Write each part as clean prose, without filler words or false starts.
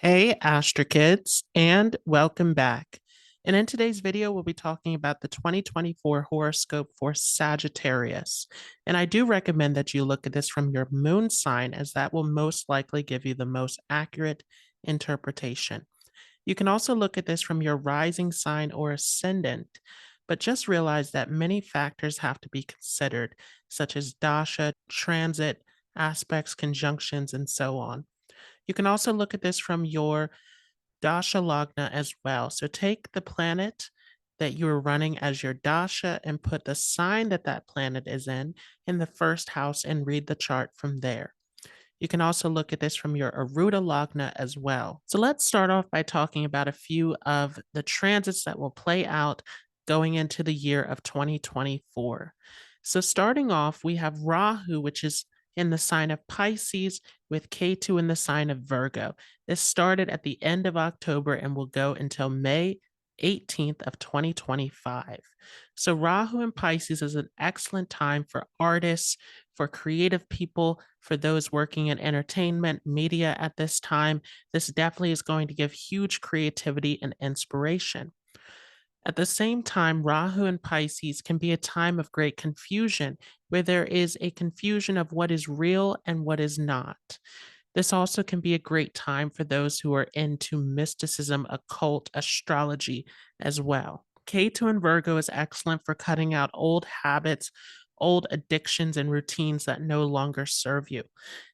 Hey, Astra Kids, and welcome back. And in today's video, we'll be talking about the 2024 horoscope for Sagittarius. And I do recommend that you look at this from your moon sign, as that will most likely give you the most accurate interpretation. You can also look at this from your rising sign or ascendant, but just realize that many factors have to be considered, such as dasha, transit, aspects, conjunctions, and so on. You can also look at this from your Dasha Lagna as well. So take the planet that you're running as your Dasha and put the sign that that planet is in the first house and read the chart from there. You can also look at this from your Arudha Lagna as well. So let's start off by talking about a few of the transits that will play out going into the year of 2024. So starting off, we have Rahu, which is in the sign of Pisces, with Ketu in the sign of Virgo. This started at the end of October and will go until May 18th of 2025. So Rahu in Pisces is an excellent time for artists, for creative people, for those working in entertainment, media at this time. This definitely is going to give huge creativity and inspiration. At the same time, Rahu and Pisces can be a time of great confusion, where there is a confusion of what is real and what is not. This also can be a great time for those who are into mysticism, occult, astrology as well. Ketu in Virgo is excellent for cutting out old habits, old addictions, and routines that no longer serve you.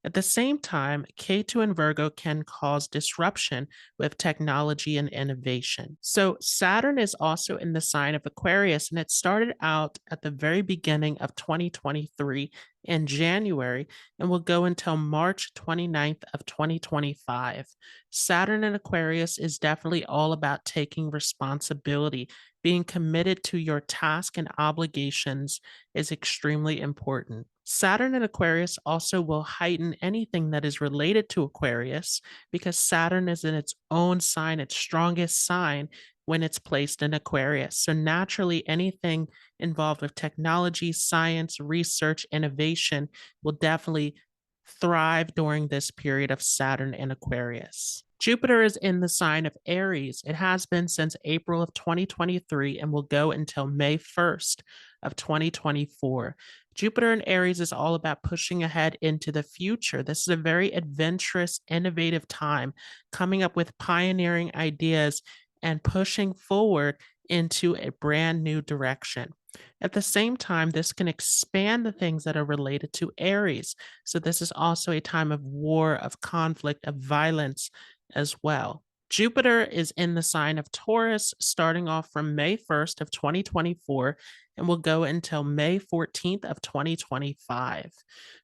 At the same time, Ketu in Virgo can cause disruption with technology and innovation. So, Saturn is also in the sign of Aquarius, and it started out at the very beginning of 2023 in January and will go until March 29th of 2025. Saturn in Aquarius is definitely all about taking responsibility. Being committed to your task and obligations is extremely important. Saturn in Aquarius also will heighten anything that is related to Aquarius because Saturn is in its own sign, its strongest sign when it's placed in Aquarius. So naturally, anything involved with technology, science, research, innovation will definitely thrive during this period of Saturn in Aquarius. Jupiter is in the sign of Aries. It has been since April of 2023 and will go until May 1st of 2024. Jupiter in Aries is all about pushing ahead into the future. This is a very adventurous, innovative time, coming up with pioneering ideas and pushing forward into a brand new direction. At the same time, this can expand the things that are related to Aries. So this is also a time of war, of conflict, of violence as well. Jupiter is in the sign of Taurus starting off from May 1st of 2024 and will go until May 14th of 2025.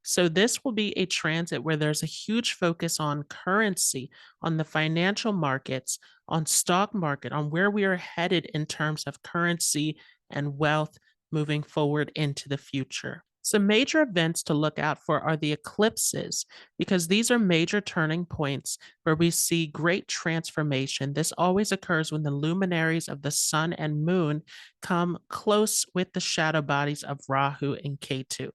So this will be a transit where there's a huge focus on currency, on the financial markets, on stock market, on where we are headed in terms of currency and wealth moving forward into the future. Some major events to look out for are the eclipses, because these are major turning points where we see great transformation. This always occurs when the luminaries of the sun and moon come close with the shadow bodies of Rahu and Ketu.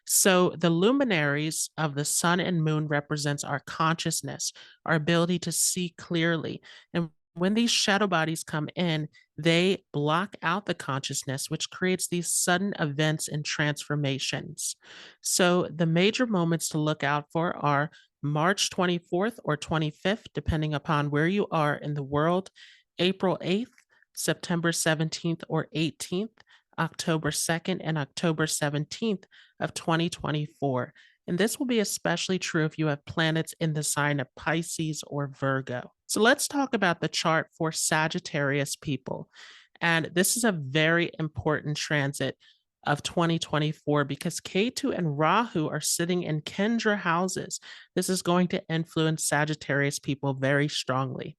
So the luminaries of the sun and moon represents our consciousness, our ability to see clearly. And when these shadow bodies come in, they block out the consciousness, which creates these sudden events and transformations. So, the major moments to look out for are March 24th or 25th, depending upon where you are in the world, April 8th, September 17th or 18th, October 2nd, and October 17th of 2024. And this will be especially true if you have planets in the sign of Pisces or Virgo. So let's talk about the chart for Sagittarius people. And this is a very important transit of 2024 because Ketu and Rahu are sitting in Kendra houses. This is going to influence Sagittarius people very strongly.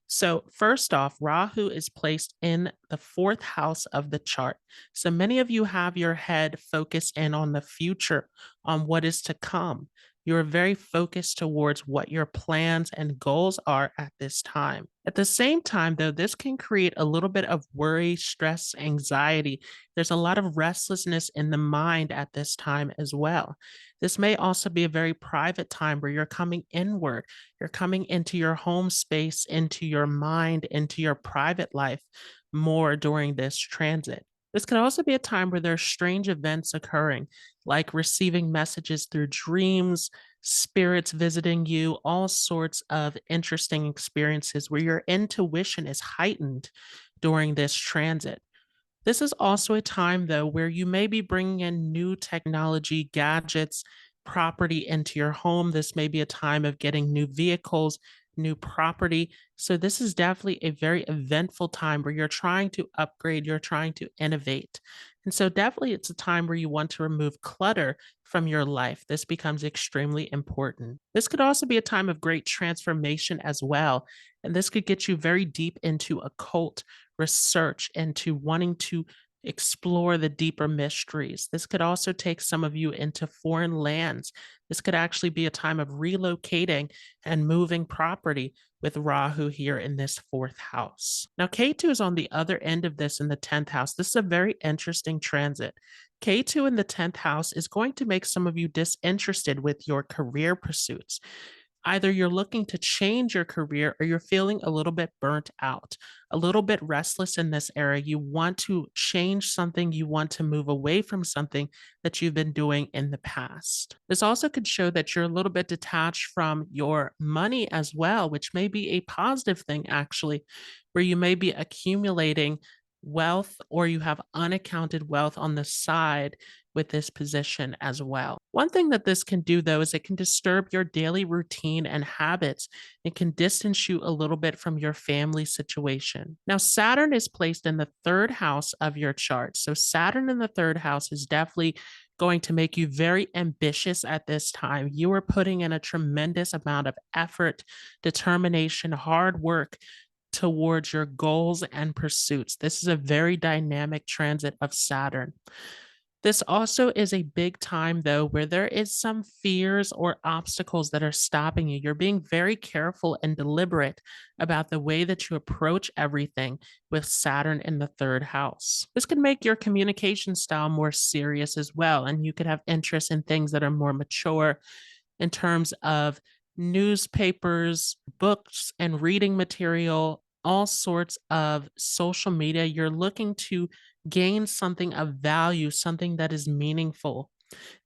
So, first off, Rahu is placed in the fourth house of the chart. So, many of you have your head focused in on the future, on what is to come. You are very focused towards what your plans and goals are at this time. At the same time, though, this can create a little bit of worry, stress, anxiety. There's a lot of restlessness in the mind at this time as well. This may also be a very private time where you're coming inward, you're coming into your home space, into your mind, into your private life more during this transit. This could also be a time where there's strange events occurring, like receiving messages through dreams, spirits visiting you, all sorts of interesting experiences where your intuition is heightened during this transit. This is also a time, though, where you may be bringing in new technology, gadgets, property into your home. This may be a time of getting new vehicles, new property. So, this is definitely a very eventful time where you're trying to upgrade, you're trying to innovate. And so, definitely, it's a time where you want to remove clutter from your life. This becomes extremely important. This could also be a time of great transformation as well. And this could get you very deep into occult research into wanting to explore the deeper mysteries. This could also take some of you into foreign lands. This could actually be a time of relocating and moving property with Rahu here in this fourth house. Now, K2 is on the other end of this in the 10th house. This is a very interesting transit. K2 in the 10th house is going to make some of you disinterested with your career pursuits. Either you're looking to change your career or you're feeling a little bit burnt out, a little bit restless in this area. You want to change something, you want to move away from something that you've been doing in the past. This also could show that you're a little bit detached from your money as well, which may be a positive thing, actually, where you may be accumulating wealth or you have unaccounted wealth on the side with this position as well. One thing that this can do, though, is it can disturb your daily routine and habits. It can distance you a little bit from your family situation. Now, Saturn is placed in the third house of your chart. So, Saturn in the third house is definitely going to make you very ambitious at this time. You are putting in a tremendous amount of effort, determination, hard work towards your goals and pursuits. This is a very dynamic transit of Saturn. This also is a big time, though, where there is some fears or obstacles that are stopping you. You're being very careful and deliberate about the way that you approach everything with Saturn in the third house. This can make your communication style more serious as well, and you could have interest in things that are more mature in terms of newspapers, books, and reading material, all sorts of social media. You're looking to gain something of value, something that is meaningful.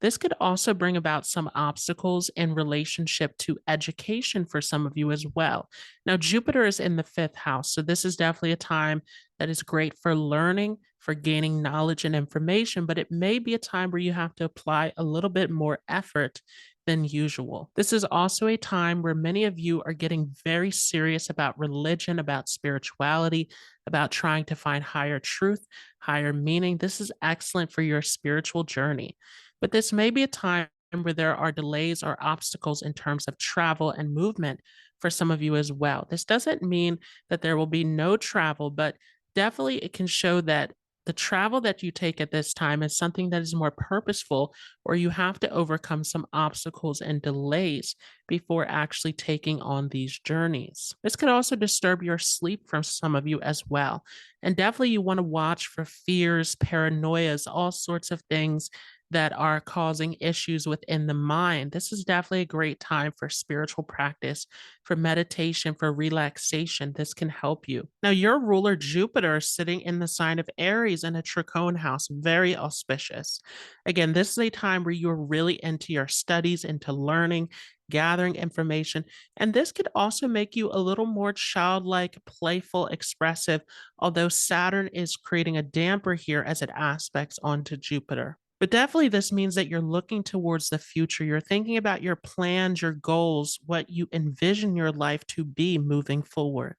This could also bring about some obstacles in relationship to education for some of you as well. Now, Jupiter is in the fifth house, so this is definitely a time that is great for learning, for gaining knowledge and information, but it may be a time where you have to apply a little bit more effort than usual. This is also a time where many of you are getting very serious about religion, about spirituality, about trying to find higher truth, higher meaning. This is excellent for your spiritual journey. But this may be a time where there are delays or obstacles in terms of travel and movement for some of you as well. This doesn't mean that there will be no travel, but definitely it can show that the travel that you take at this time is something that is more purposeful, or you have to overcome some obstacles and delays before actually taking on these journeys. This could also disturb your sleep for some of you as well. And definitely you want to watch for fears, paranoias, all sorts of things that are causing issues within the mind. This is definitely a great time for spiritual practice, for meditation, for relaxation. This can help you. Now, your ruler Jupiter is sitting in the sign of Aries in a Tricone house, very auspicious. Again, this is a time where you're really into your studies, into learning, gathering information. And this could also make you a little more childlike, playful, expressive, although Saturn is creating a damper here as it aspects onto Jupiter. But definitely, this means that you're looking towards the future. You're thinking about your plans, your goals, what you envision your life to be moving forward.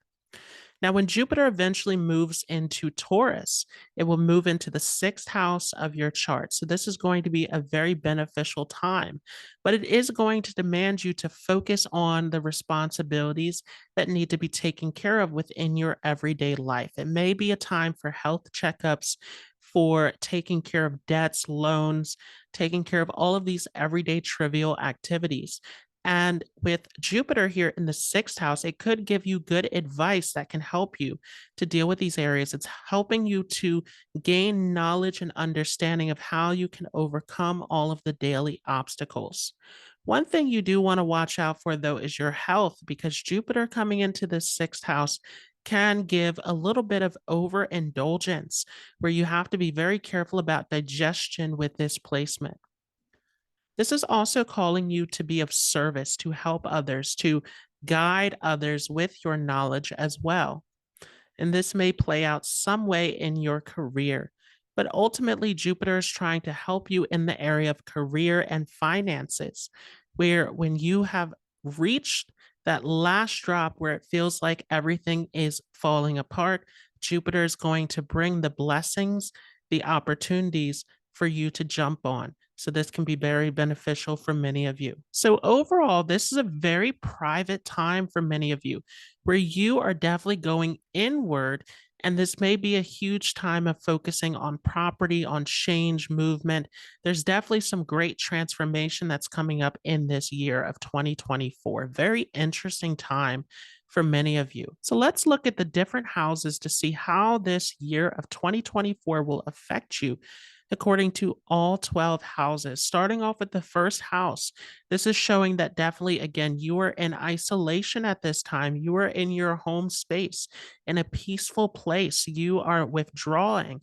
Now, when Jupiter eventually moves into Taurus, it will move into the sixth house of your chart. So, this is going to be a very beneficial time, but it is going to demand you to focus on the responsibilities that need to be taken care of within your everyday life. It may be a time for health checkups, for taking care of debts, loans, taking care of all of these everyday trivial activities. And with Jupiter here in the sixth house, it could give you good advice that can help you to deal with these areas. It's helping you to gain knowledge and understanding of how you can overcome all of the daily obstacles. One thing you do want to watch out for, though, is your health, because Jupiter coming into the sixth house can give a little bit of overindulgence where you have to be very careful about digestion with this placement. This is also calling you to be of service, to help others, to guide others with your knowledge as well. And this may play out some way in your career. But ultimately, Jupiter is trying to help you in the area of career and finances, where when you have reached that last drop where it feels like everything is falling apart, Jupiter is going to bring the blessings, the opportunities for you to jump on. So this can be very beneficial for many of you. So overall, this is a very private time for many of you where you are definitely going inward. And this may be a huge time of focusing on property, on change, movement. There's definitely some great transformation that's coming up in this year of 2024. Very interesting time for many of you. So let's look at the different houses to see how this year of 2024 will affect you according to all 12 houses. Starting off with the first house, this is showing that definitely, again, you are in isolation at this time. You are in your home space, in a peaceful place. You are withdrawing,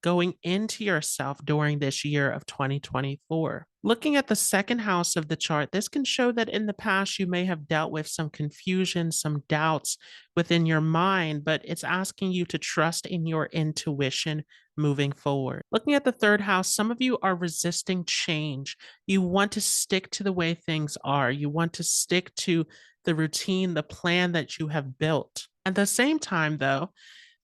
going into yourself during this year of 2024. Looking at the second house of the chart, this can show that in the past you may have dealt with some confusion, some doubts within your mind, but it's asking you to trust in your intuition moving forward. Looking at the third house, some of you are resisting change. You want to stick to the way things are. You want to stick to the routine, the plan that you have built. At the same time, though,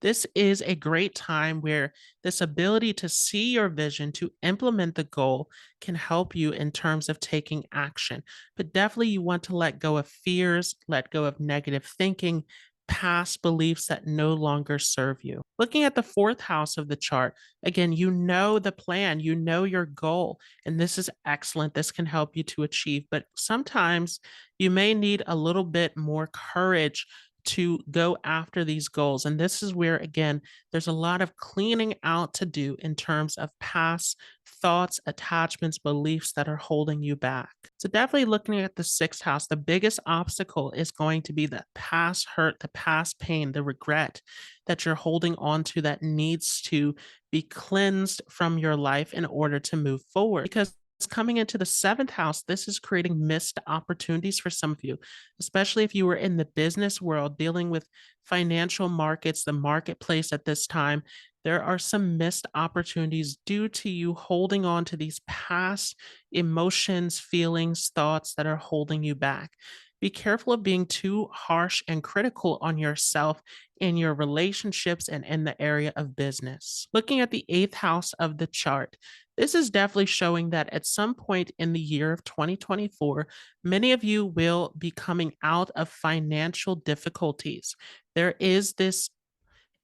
this is a great time where this ability to see your vision, to implement the goal, can help you in terms of taking action. But definitely, you want to let go of fears, let go of negative thinking, past beliefs that no longer serve you. Looking at the fourth house of the chart, again, you know the plan, you know your goal, and this is excellent. This can help you to achieve, but sometimes you may need a little bit more courage to go after these goals. And this is where, again, there's a lot of cleaning out to do in terms of past thoughts, attachments, beliefs that are holding you back. So, definitely looking at the sixth house, the biggest obstacle is going to be the past hurt, the past pain, the regret that you're holding on to that needs to be cleansed from your life in order to move forward. Because coming into the seventh house, this is creating missed opportunities for some of you, especially if you were in the business world dealing with financial markets, the marketplace at this time. There are some missed opportunities due to you holding on to these past emotions, feelings, thoughts that are holding you back. Be careful of being too harsh and critical on yourself in your relationships and in the area of business. Looking at the eighth house of the chart, this is definitely showing that at some point in the year of 2024, many of you will be coming out of financial difficulties. There is this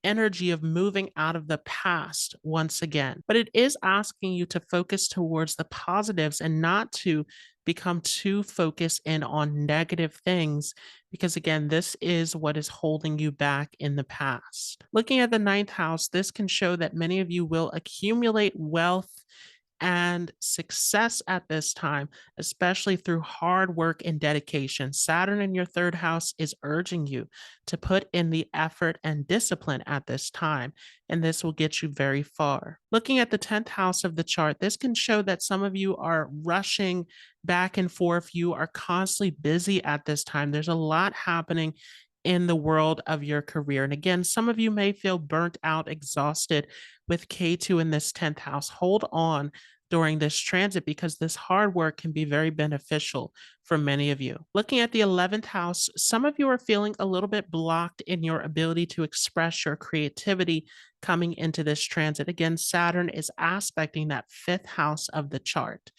energy of moving out of the past once again. But it is asking you to focus towards the positives and not to become too focused in on negative things, because again, this is what is holding you back in the past. Looking at the ninth house, this can show that many of you will accumulate wealth and success at this time, especially through hard work and dedication. Saturn in your third house is urging you to put in the effort and discipline at this time, and this will get you very far. Looking at the 10th house of the chart, this can show that some of you are rushing back and forth. You are constantly busy at this time. There's a lot happening in the world of your career. And again, some of you may feel burnt out, exhausted with K2 in this 10th house. Hold on during this transit because this hard work can be very beneficial for many of you. Looking at the 11th house, some of you are feeling a little bit blocked in your ability to express your creativity coming into this transit. Again, Saturn is aspecting that fifth house of the chart.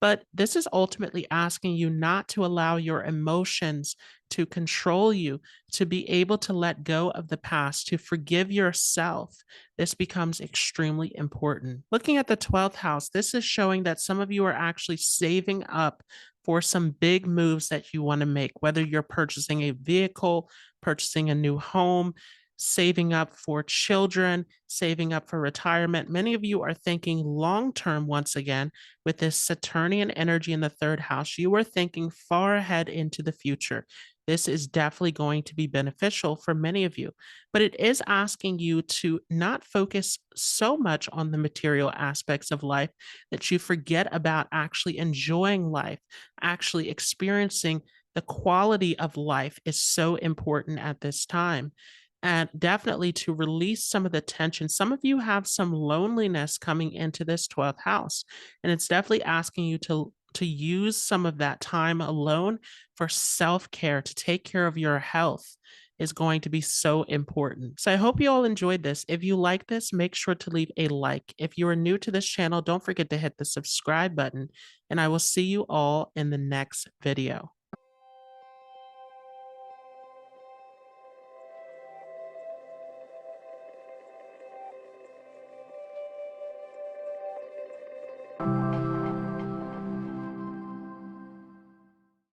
But this is ultimately asking you not to allow your emotions to control you, to be able to let go of the past, to forgive yourself. This becomes extremely important. Looking at the 12th house, this is showing that some of you are actually saving up for some big moves that you want to make, whether you're purchasing a vehicle, purchasing a new home, saving up for children, saving up for retirement. Many of you are thinking long term once again with this Saturnian energy in the third house. You are thinking far ahead into the future. This is definitely going to be beneficial for many of you, but it is asking you to not focus so much on the material aspects of life that you forget about actually enjoying life, actually experiencing the quality of life is so important at this time. And definitely to release some of the tension. Some of you have some loneliness coming into this 12th house, and it's definitely asking you to use some of that time alone for self-care, to take care of your health is going to be so important. So I hope you all enjoyed this. If you like this, make sure to leave a like. If you are new to this channel, don't forget to hit the subscribe button, and I will see you all in the next video.